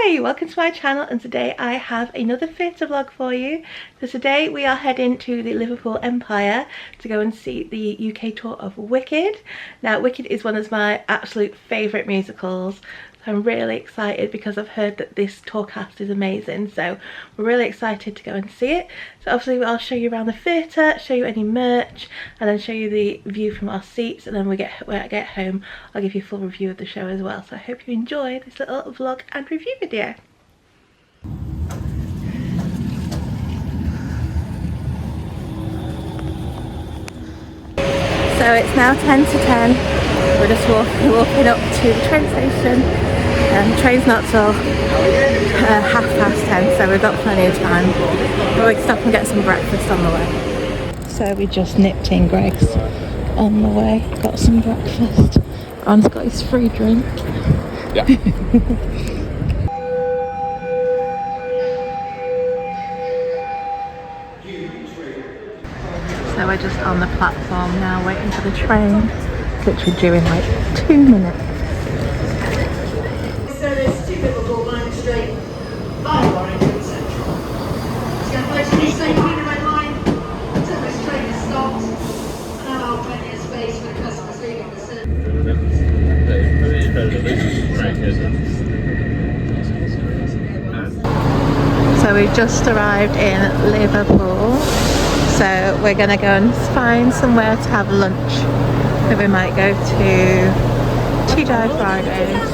Hi, welcome to my channel, and today I have another theatre vlog for you. So today we are heading to the Liverpool Empire to go and see the UK tour of Wicked. Now Wicked is one of my absolute favourite musicals. I'm really excited because I've heard that this tour cast is amazing, so we're really excited to go and see it. So obviously I'll show you around the theatre, show you any merch, and then show you the view from our seats, and then when I get home I'll give you a full review of the show as well. So I hope you enjoy this little vlog and review video. So it's now 10 to 10. We're just walking up to the train station. The train's not till 10:30, so we've got plenty of time. But we can stop and get some breakfast on the way. So we just nipped in Greg's on the way, got some breakfast. Ron's got his free drink. Yeah. So we're just on the platform now waiting for the train. It's literally due in like 2 minutes. Service to Liverpool line straight via Warrington Central. It's going to place you safe on the red line until this train is stopped, and allow plenty of space for the customers leaving the service. So we've just arrived in Liverpool. So we're going to go and find somewhere to have lunch. So we might go to TGI Fridays.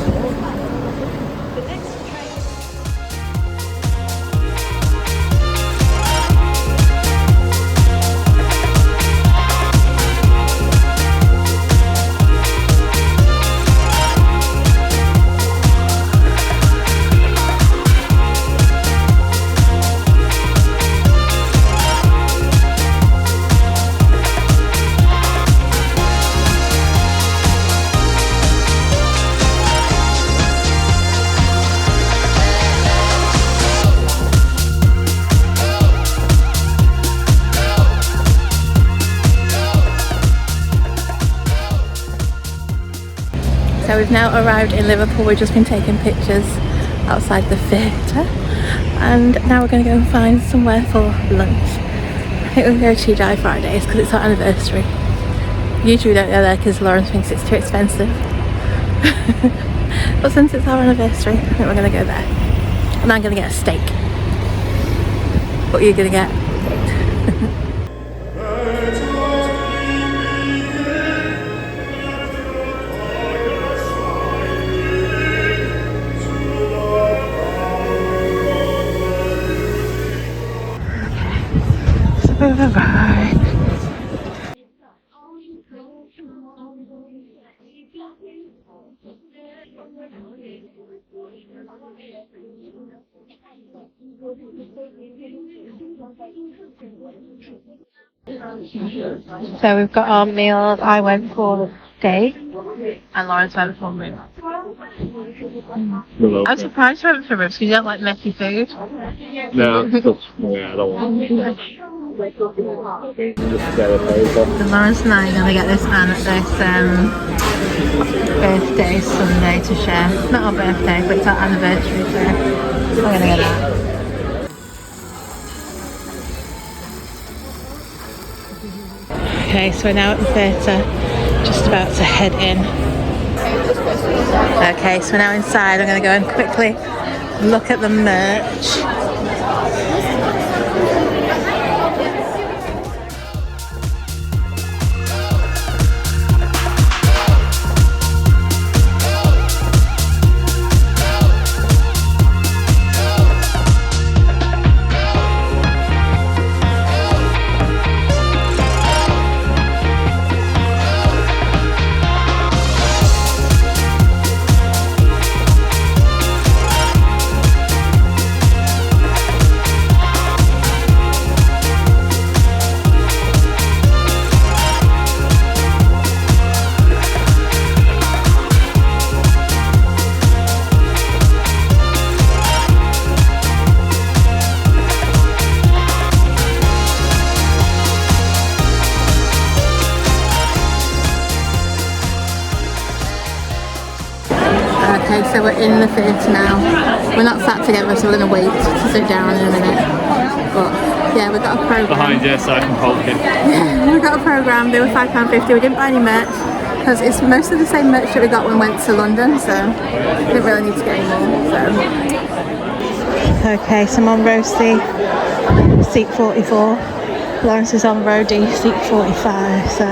So we've now arrived in Liverpool. We've just been taking pictures outside the theatre, and now we're going to go and find somewhere for lunch. I think we'll go to TGI Fridays because it's our anniversary. Usually we don't go there because Lauren thinks it's too expensive. But since it's our anniversary, I think we're going to go there. And I'm going to get a steak. What are you going to get? We've arrived. So we've got our meals. I went for steak and Lawrence went for ribs. I'm surprised you went for ribs because you don't like messy food. No, yeah, I don't want So Lawrence and I are going to get this man at this birthday Sunday to share. It's not our birthday, but it's our anniversary, so we're going to get that. Okay, so we're now at the theatre, just about to head in. Okay, so we're now inside. I'm going to go and quickly look at the merch. Okay, so we're in the theatre now. We're not sat together, so we're going to wait to sit down in a minute. But yeah, we've got a programme. Behind you so I can hold it. Yeah, we've got a programme. They were £5.50. We didn't buy any merch because it's mostly the same merch that we got when we went to London, so we didn't really need to get any more. So. Okay, so I'm on row C, seat 44. Lawrence is on row D, seat 45, so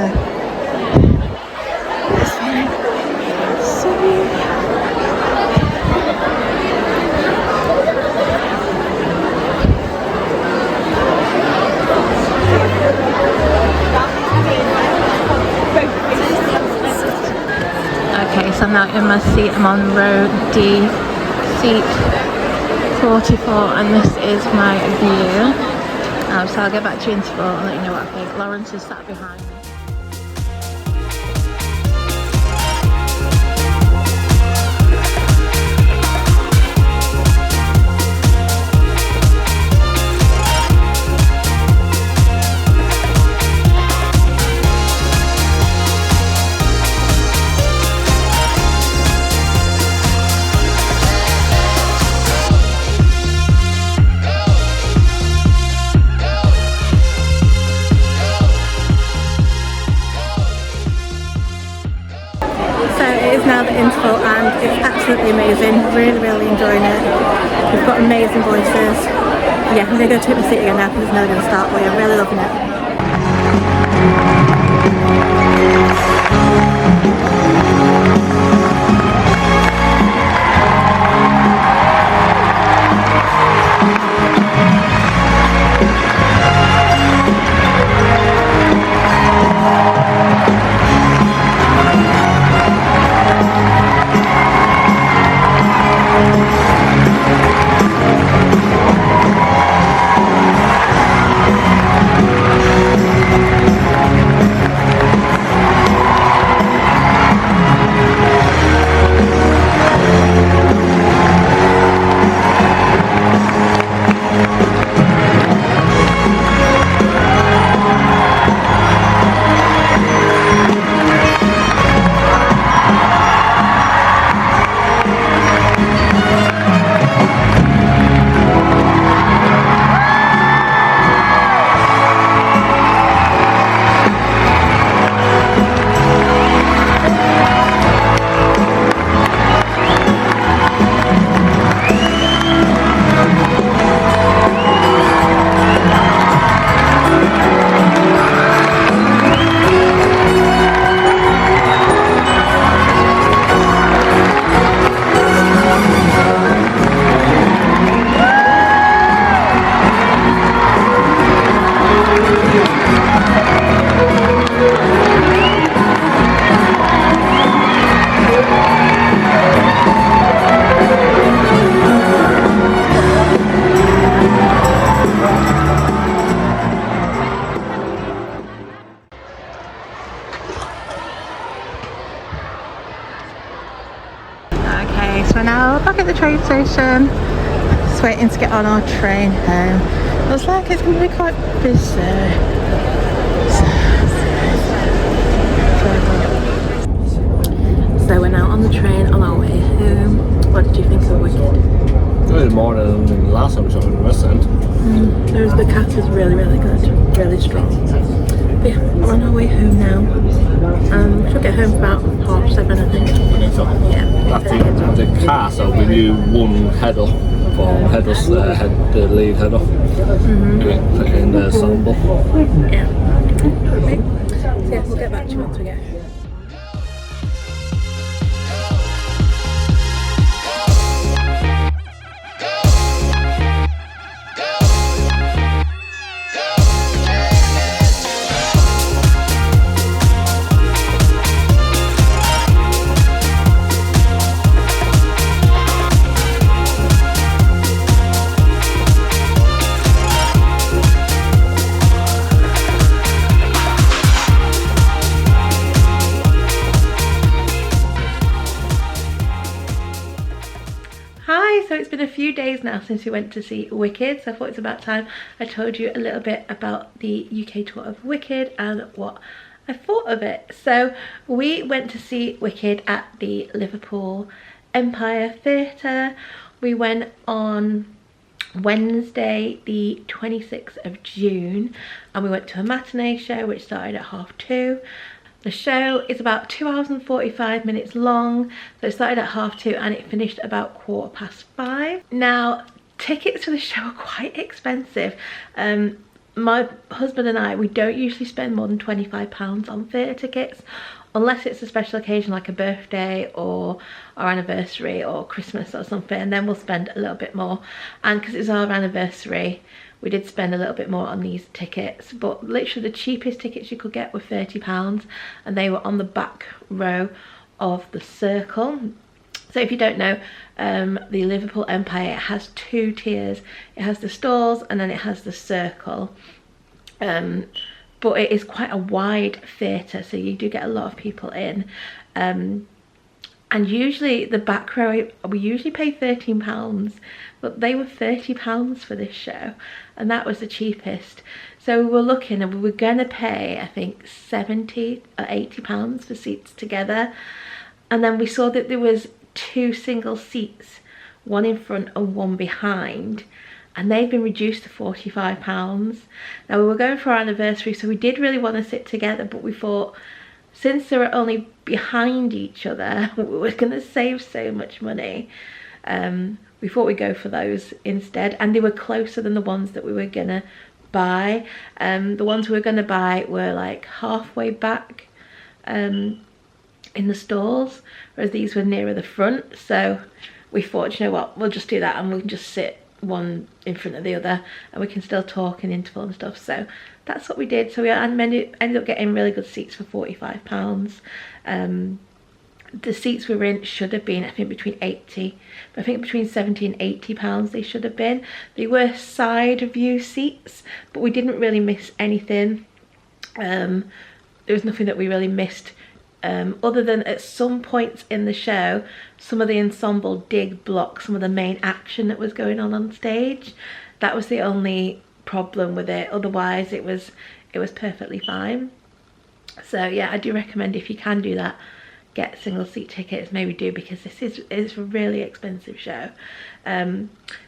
it's fine. Okay, so I'm now in my seat. I'm on row D, seat 44, and this is my view. So I'll get back to you in interval and let you know what I think. Lawrence is sat behind me. Now the interval, and it's absolutely amazing. Really enjoying it. We've got amazing voices. Yeah, I'm going to go take my seat again now because it's never going to start, but I'm really loving it. So we're now back at the train station, just waiting to get on our train home. Looks like it's going to be quite busy. So we're now on the train on our way home. What did you think of Wicked? Good more than the last time we saw in the West End. The cast is really good, really strong. But yeah, we're on our way home now. We should get home about 7:30, I think. I think so. Yeah. The cast, I'll give you one head up from the lead head up in the Ensemble. Yeah. Okay. So yeah, we'll get back to you once we get home. So it's been a few days now since we went to see Wicked, so I thought it's about time I told you a little bit about the UK tour of Wicked and what I thought of it. So we went to see Wicked at the Liverpool Empire Theatre We went on Wednesday the 26th of June, and we went to a matinee show which started at 2:30. The show is about 2 hours and 45 minutes long, so it started at 2:30 and it finished about 5:15. Now, tickets for the show are quite expensive. My husband and I, we don't usually spend more than £25 on theatre tickets, unless it's a special occasion like a birthday or our anniversary or Christmas or something, and then we'll spend a little bit more. And because it's our anniversary, we did spend a little bit more on these tickets, but literally the cheapest tickets you could get were £30, and they were on the back row of the circle. So if you don't know, the Liverpool Empire, it has 2 tiers. It has the stalls and then it has the circle. But it is quite a wide theatre, so you do get a lot of people in. And usually the back row, we usually pay £13, but they were £30 for this show, and that was the cheapest. So we were looking, and we were going to pay, I think, £70 or £80 for seats together. And then we saw that there was 2 single seats, one in front and one behind, and they've been reduced to £45. Now, we were going for our anniversary, so we did really want to sit together, but we thought, since they were only behind each other, we were going to save so much money. We thought we'd go for those instead, and they were closer than the ones that we were going to buy. The ones we were going to buy were like halfway back in the stalls, whereas these were nearer the front. So we thought, you know what, we'll just do that, and we'll just sit one in front of the other, and we can still talk in interval and stuff. So that's what we did. So we ended up getting really good seats for £45. The seats we were in should have been, I think, between 80, but I think between 70 and £80 they should have been. They were side view seats, but we didn't really miss anything. There was nothing that we really missed, other than at some points in the show, some of the ensemble did block some of the main action that was going on stage. That was the only problem with it. Otherwise, it was perfectly fine. So yeah, I do recommend, if you can do that, get single seat tickets. Maybe do, because it's a really expensive show.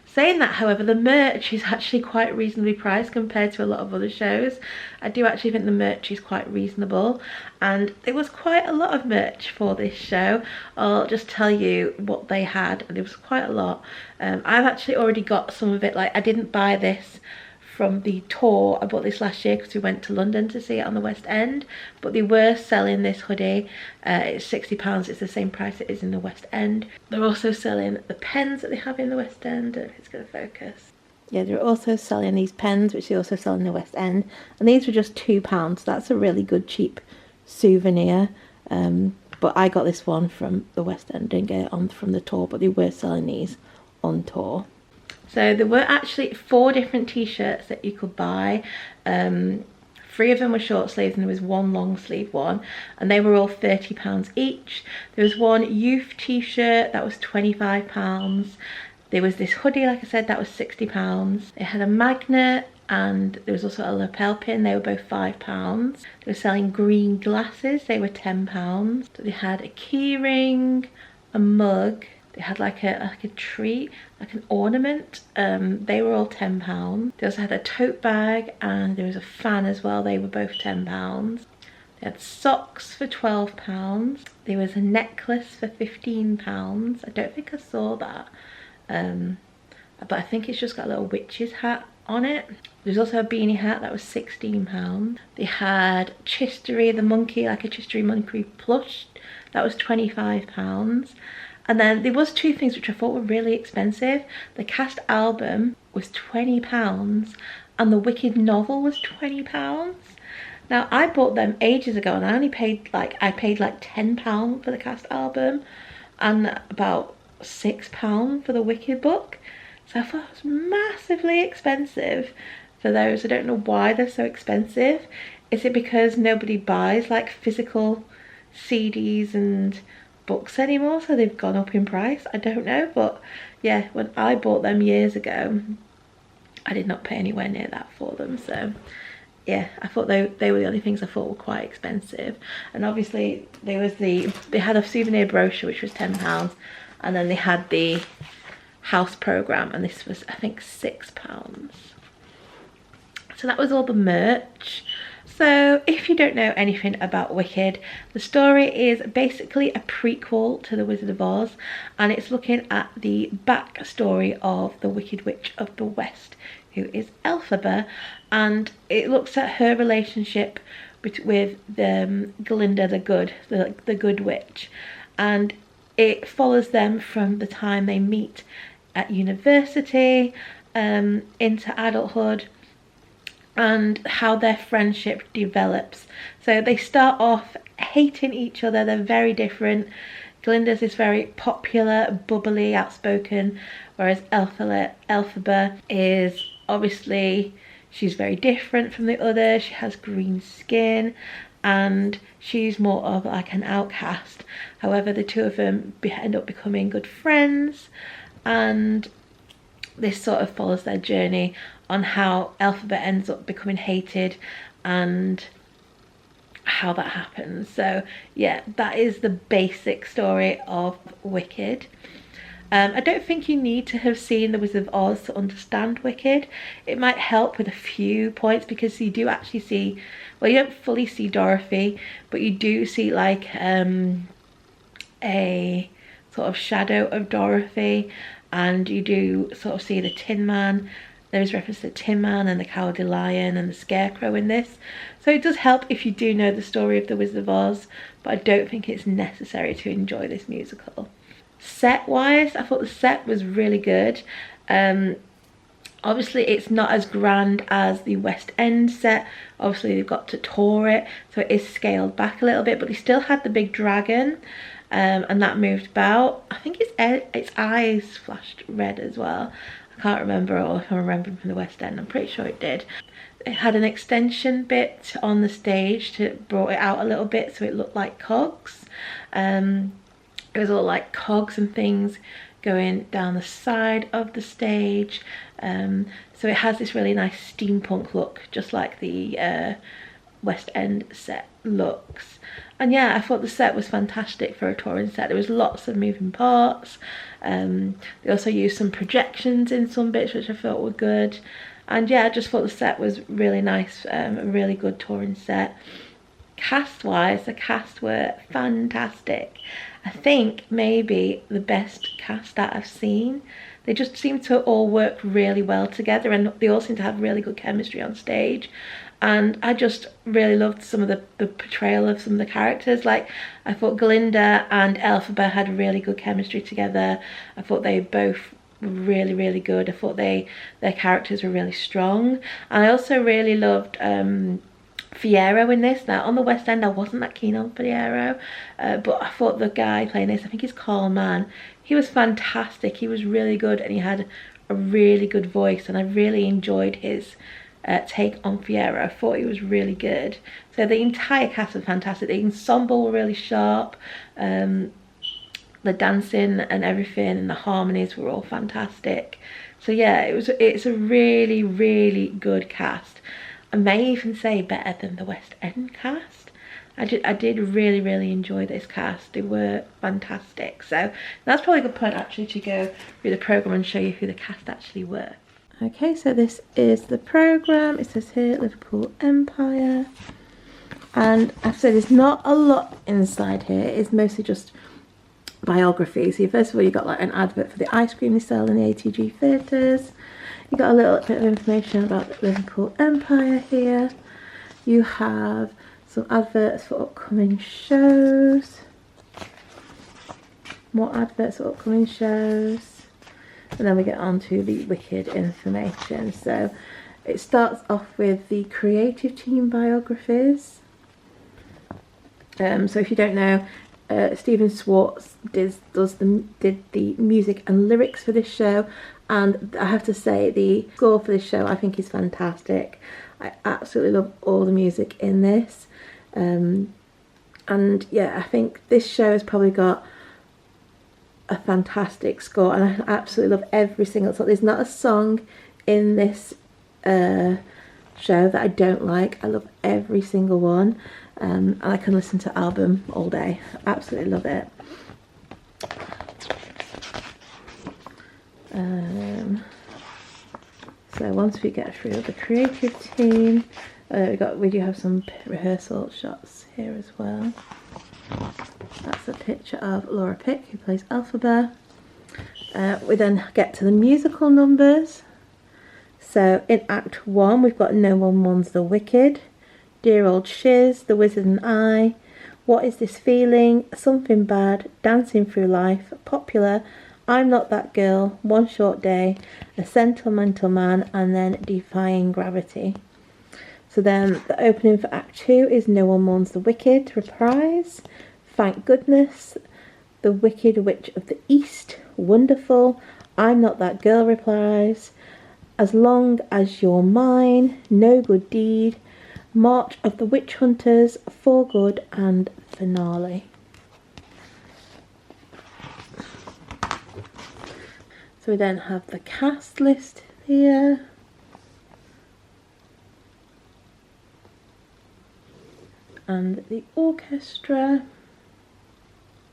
Saying that, however, the merch is actually quite reasonably priced compared to a lot of other shows. I do actually think the merch is quite reasonable, and there was quite a lot of merch for this show. I'll just tell you what they had, and there was quite a lot. I've actually already got some of it. Like, I didn't buy this from the tour. I bought this last year because we went to London to see it on the West End, but they were selling this hoodie. It's £60. It's the same price it is in the West End. They're also selling the pens that they have in the West End. I don't know if it's going to focus. Yeah, they're also selling these pens, which they also sell in the West End, and these were just £2. That's a really good cheap souvenir. But I got this one from the West End, didn't get it on from the tour, but they were selling these on tour. So there were actually 4 different t-shirts that you could buy. 3 of them were short sleeves, and there was 1 long sleeve one, and they were all £30 each. There was 1 youth t-shirt that was £25. There was this hoodie, like I said, that was £60. It had a magnet, and there was also a lapel pin. They were both £5. They were selling green glasses. They were £10. So they had a key ring, a mug. They had like a tree, like an ornament. They were all £10. They also had a tote bag, and there was a fan as well. They were both £10. They had socks for £12. There was a necklace for £15. I don't think I saw that. But I think it's just got a little witch's hat on it. There's also a beanie hat that was £16. They had Chistery the monkey, like a Chistery monkey plush, that was £25. And then there was 2 things which I thought were really expensive. The cast album was £20, and the Wicked novel was £20. Now, I bought them ages ago, and I paid like £10 for the cast album, and about £6 for the Wicked book. So I thought it was massively expensive for those. I don't know why they're so expensive. Is it because nobody buys like physical CDs and books anymore, so they've gone up in price? I don't know, but yeah, when I bought them years ago, I did not pay anywhere near that for them. So yeah, I thought they were the only things I thought were quite expensive. And obviously they had a souvenir brochure which was £10, and then they had the house programme, and this was I think £6. So that was all the merch. So if you don't know anything about Wicked, the story is basically a prequel to The Wizard of Oz, and it's looking at the backstory of the Wicked Witch of the West, who is Elphaba, and it looks at her relationship with Glinda the Good, the Good Witch, and it follows them from the time they meet at university into adulthood, and how their friendship develops. So they start off hating each other, they're very different. Glinda's is very popular, bubbly, outspoken, whereas Elphaba is obviously, she's very different from the others. She has green skin and she's more of like an outcast. However, the two of them end up becoming good friends, and this sort of follows their journey on how Elphaba ends up becoming hated and how that happens. So yeah, that is the basic story of Wicked. I don't think you need to have seen The Wizard of Oz to understand Wicked. It might help with a few points, because you do actually see, well, you don't fully see Dorothy, but you do see like a sort of shadow of Dorothy, and you do sort of see the Tin Man. There is reference to the Tin Man and the Cowardly Lion and the Scarecrow in this. So it does help if you do know the story of The Wizard of Oz, but I don't think it's necessary to enjoy this musical. Set wise, I thought the set was really good. Obviously it's not as grand as the West End set. Obviously they've got to tour it, so it is scaled back a little bit, but they still had the big dragon, and that moved about. I think its eyes flashed red as well. I can't remember, or if I'm remembering from the West End, I'm pretty sure it did. It had an extension bit on the stage to brought it out a little bit, so it looked like cogs. It was all like cogs and things going down the side of the stage. So it has this really nice steampunk look, just like the West End set looks. And yeah, I thought the set was fantastic for a touring set. There was lots of moving parts. They also used some projections in some bits, which I thought were good. And yeah, I just thought the set was really nice, a really good touring set. Cast wise, the cast were fantastic. I think maybe the best cast that I've seen. They just seem to all work really well together, and they all seem to have really good chemistry on stage. And I just really loved some of the portrayal of some of the characters. Like, I thought Glinda and Elphaba had really good chemistry together. I thought they both were really, really good. I thought their characters were really strong. And I also really loved Fiyero in this. Now, on the West End, I wasn't that keen on Fiyero, but I thought the guy playing this, I think he's Carl Mann, he was fantastic. He was really good, and he had a really good voice, and I really enjoyed his take on Fiyero. I thought he was really good. So the entire cast was fantastic. The ensemble were really sharp. The dancing and everything and the harmonies were all fantastic. So yeah, it's a really, really good cast. I may even say better than the West End cast. I did really, really enjoy this cast. They were fantastic. So that's probably a good point actually to go through the programme and show you who the cast actually were. Okay, so this is the programme. It says here Liverpool Empire, and I said there's not a lot inside here. It's mostly just biography. So first of all, you got like an advert for the ice cream they sell in the ATG theatres. You got a little bit of information about the Liverpool Empire here. You have some adverts for upcoming shows, more adverts for upcoming shows. And then we get on to the Wicked information. So it starts off with the creative team biographies. So if you don't know, Stephen Schwartz did the music and lyrics for this show, and I have to say the score for this show I think is fantastic. I absolutely love all the music in this, and yeah, I think this show has probably got a fantastic score, and I absolutely love every single song. There's not a song in this show that I don't like. I love every single one, and I can listen to the album all day. Absolutely love it. So once we get through the creative team, we do have some rehearsal shots here as well. That's a picture of Laura Pick, who plays Elphaba. We then get to the musical numbers. So in Act 1 we've got No One Mourns the Wicked, Dear Old Shiz, The Wizard and I, What Is This Feeling, Something Bad, Dancing Through Life, Popular, I'm Not That Girl, One Short Day, A Sentimental Man, and then Defying Gravity. So then the opening for Act 2 is No One Mourns the Wicked, reprise, Thank Goodness, The Wicked Witch of the East, Wonderful, I'm Not That Girl, reprise, As Long As You're Mine, No Good Deed, March of the Witch Hunters, For Good, and Finale. So we then have the cast list here. And the orchestra.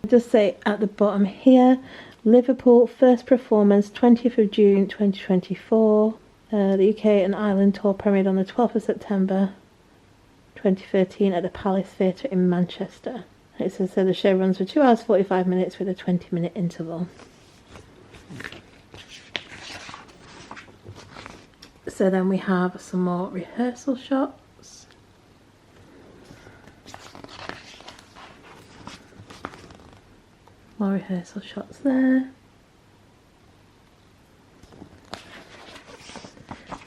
Just say at the bottom here, Liverpool first performance 20th of June 2024. The UK and Ireland tour premiered on the 12th of September 2013 at the Palace Theatre in Manchester. It says so the show runs for 2 hours 45 minutes with a 20-minute interval. So then we have some more rehearsal shots. More rehearsal shots there.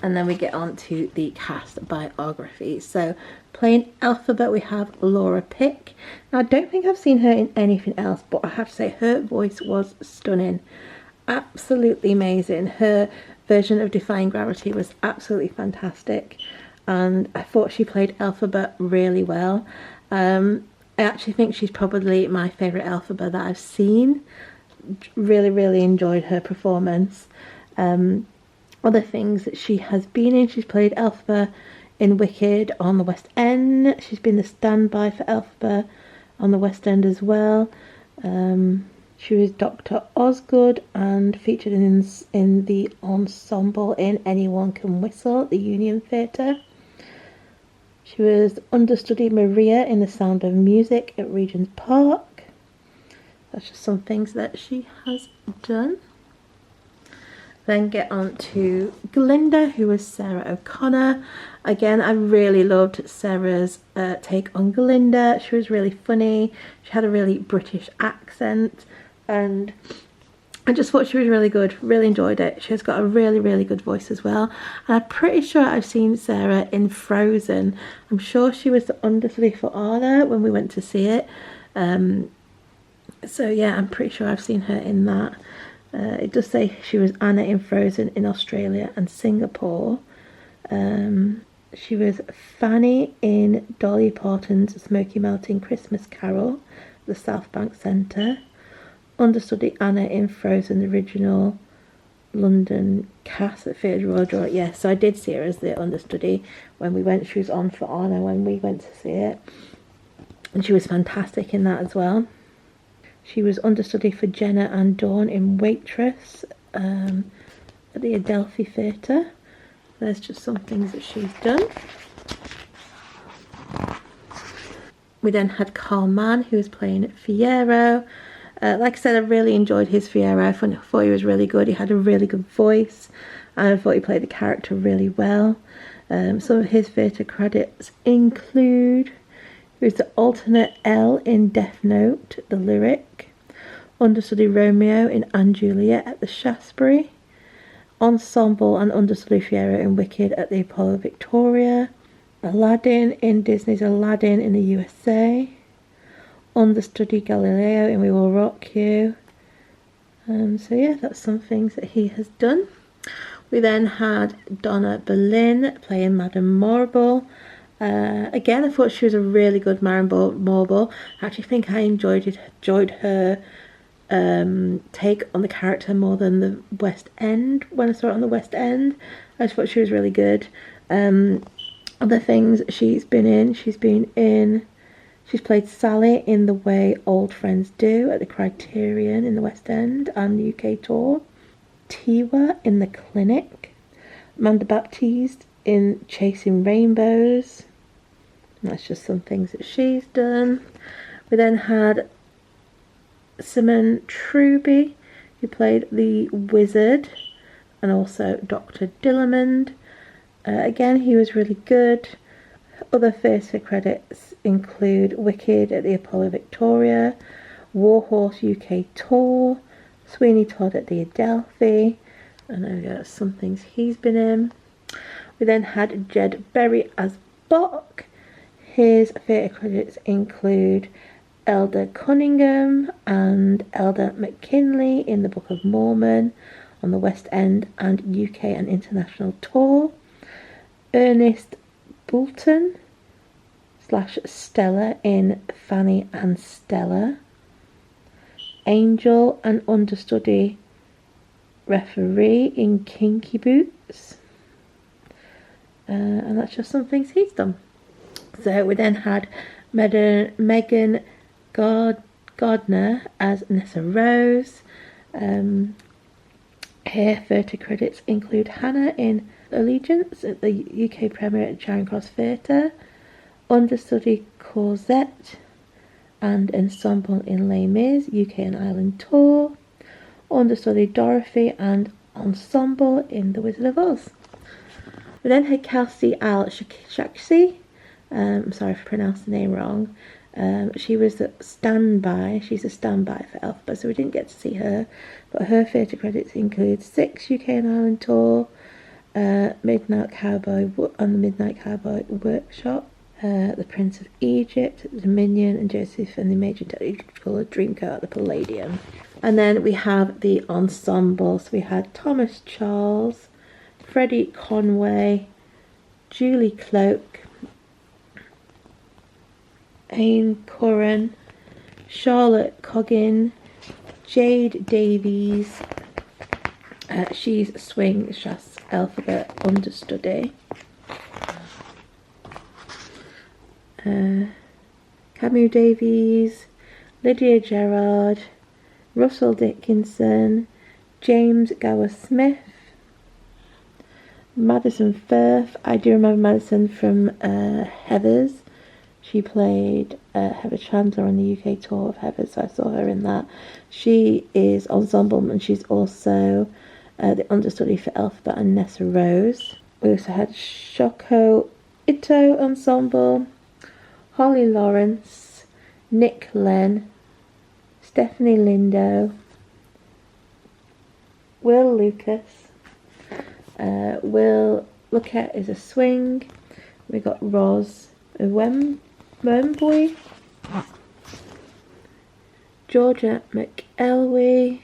And then we get on to the cast biography. So playing Elphaba we have Laura Pick. Now I don't think I've seen her in anything else, but I have to say her voice was stunning. Absolutely amazing. Her version of Defying Gravity was absolutely fantastic, and I thought she played Elphaba really well. I actually think she's probably my favourite Elphaba that I've seen. Really enjoyed her performance. Other things that she has been in, she's played Elphaba in Wicked on the West End. She's been the standby for Elphaba on the West End as well. She was Dr. Osgood and featured in the Ensemble in Anyone Can Whistle at the Union Theatre. She was understudy Maria in The Sound of Music at Regent's Park. That's just some things that she has done. Then get on to Glinda, who was Sarah O'Connor. Again, I really loved Sarah's take on Glinda. She was really funny. She had a really British accent, and I just thought she was really good. Really enjoyed it. She's got a really good voice as well. And I'm pretty sure I've seen Sarah in Frozen. I'm sure she was the understudy for Anna when we went to see it. So yeah, I'm pretty sure I've seen her in that. It does say she was Anna in Frozen in Australia and Singapore. She was Fanny in Dolly Parton's Smoky Mountain Christmas Carol, the South Bank Centre. Understudy Anna in Frozen, the original London cast at Theatre Royal George. Yeah, so I did see her as the understudy when we went. She was on for Anna when we went to see it. And she was fantastic in that as well. She was understudy for Jenna and Dawn in Waitress at the Adelphi Theatre. There's just some things that she's done. We then had Carl Mann, who was playing Fiyero. Like I said, I really enjoyed his Fiyero. I thought he was really good. He had a really good voice, and I thought he played the character really well. Some of his theatre credits include: he was the alternate L in Death Note, the lyric; understudy Romeo in Anne Juliet at the Shaftesbury; ensemble and understudy Fiyero in Wicked at the Apollo Victoria; Aladdin in Disney's Aladdin in the USA; understudy Galileo in We Will Rock You. So yeah, that's some things that he has done. We then had Donna Boleyn playing Madame Marble. Again, I thought she was a really good Madame Marble. I actually think I enjoyed her take on the character more than the West End. When I saw it on the West End, I just thought she was really good. Other things she's played Sally in The Way Old Friends Do at the Criterion in the West End and the UK tour. Tiwa in The Clinic, Amanda Baptiste in Chasing Rainbows. That's just some things that she's done. We then had Simon Truby, who played the Wizard, and also Dr. Dillamond. Again, he was really good. Other theatre credits include Wicked at the Apollo Victoria, Warhorse UK Tour, Sweeney Todd at the Adelphi, and there we go, some things he's been in. We then had Jed Berry as Bok. His theatre credits include Elder Cunningham and Elder McKinley in the Book of Mormon on the West End and UK and international tour. Ernest Boulton / Stella in Fanny and Stella. Angel and understudy referee in Kinky Boots. And that's just some things he's done. So we then had Megan Gardner as Nessa Rose. Her theatre credits include Hannah in Allegiance at the UK premiere at Charing Cross Theatre, understudy Corsette and Ensemble in Les Mis UK and Ireland tour, understudy Dorothy and Ensemble in The Wizard of Oz. We then had Kelsey Al-Shaksi. I'm sorry if I pronounced the name wrong. She was the standby. She's a standby for Elphaba, so we didn't get to see her. But her theatre credits include 6 UK and Ireland tour, Midnight Cowboy on the Midnight Cowboy Workshop, The Prince of Egypt at the Dominion, and Joseph and the Major Technicolor Dreamcoat at the Palladium. And then we have the ensemble. So we had Thomas Charles, Freddie Conway, Julie Cloak, Aine Curran, Charlotte Coggin, Jade Davies. She's Swing / Elphaba understudy. Camus Davies, Lydia Gerard, Russell Dickinson, James Gower Smith, Madison Firth. I do remember Madison from Heathers. She played Heather Chandler on the UK tour of Heathers, so I saw her in that. She is ensemble, and she's also the understudy for Elphaba and Nessa Rose. We also had Shoko Ito ensemble, Holly Lawrence, Nick Len, Stephanie Lindo, Will Lucas, Will Luckett is a swing. We got Roz Wemboy, Georgia McElwee,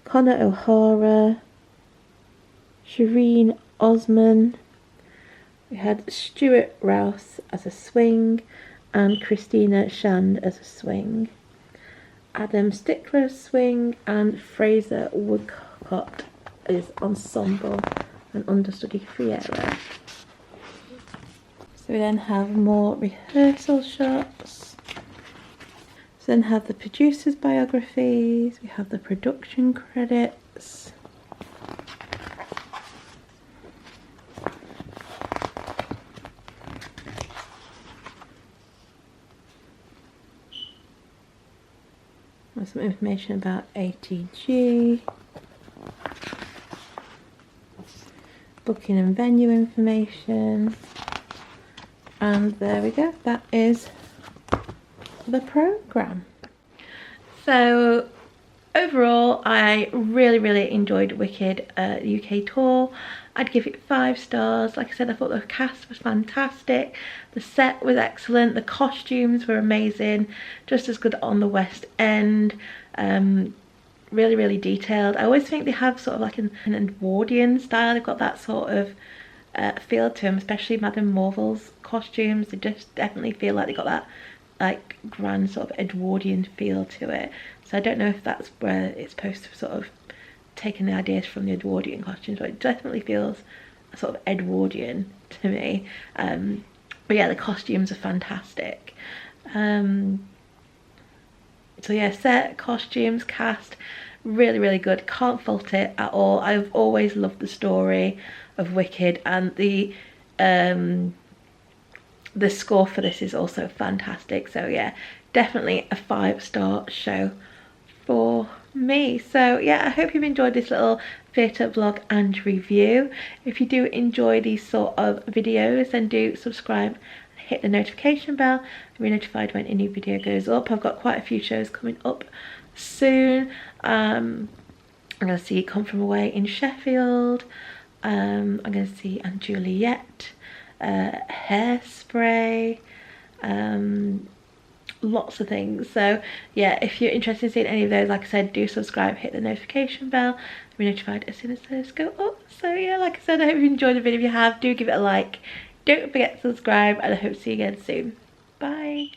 Connor O'Hara, Shireen Osman. We had Stuart Rouse as a swing and Christina Shand as a swing. Adam Stickler swing and Fraser Woodcott is ensemble and understudy Fiera. So we then have more rehearsal shots. So then have the producers' biographies, we have the production credits. There's some information about ATG. Booking and venue information. And there we go, that is the programme. So overall, I really enjoyed Wicked UK tour. I'd give it 5 stars. Like I said, I thought the cast was fantastic, the set was excellent, the costumes were amazing, just as good on the West End. Really detailed. I always think they have sort of like an Edwardian style. They've got that sort of feel to them, especially Madame Morville's costumes. They just definitely feel like they got that like grand sort of Edwardian feel to it. So I don't know if that's where it's supposed to sort of taken the ideas from the Edwardian costumes, but it definitely feels sort of Edwardian to me. But yeah, the costumes are fantastic. So yeah, set, costumes, cast, Really, really good. Can't fault it at all. I've always loved the story of Wicked, and the score for this is also fantastic. So yeah, definitely a 5-star show for me. So yeah, I hope you've enjoyed this little theatre vlog and review. If you do enjoy these sort of videos, then do subscribe, hit the notification bell and be notified when a new video goes up. I've got quite a few shows coming up soon. I'm going to see Come From Away in Sheffield. I'm going to see And Juliet, Hairspray, lots of things. So yeah, if you're interested in seeing any of those, like I said, do subscribe, hit the notification bell, and be notified as soon as those go up. So yeah, like I said, I hope you enjoyed the video. If you have, do give it a like. Don't forget to subscribe, and I hope to see you again soon. Bye.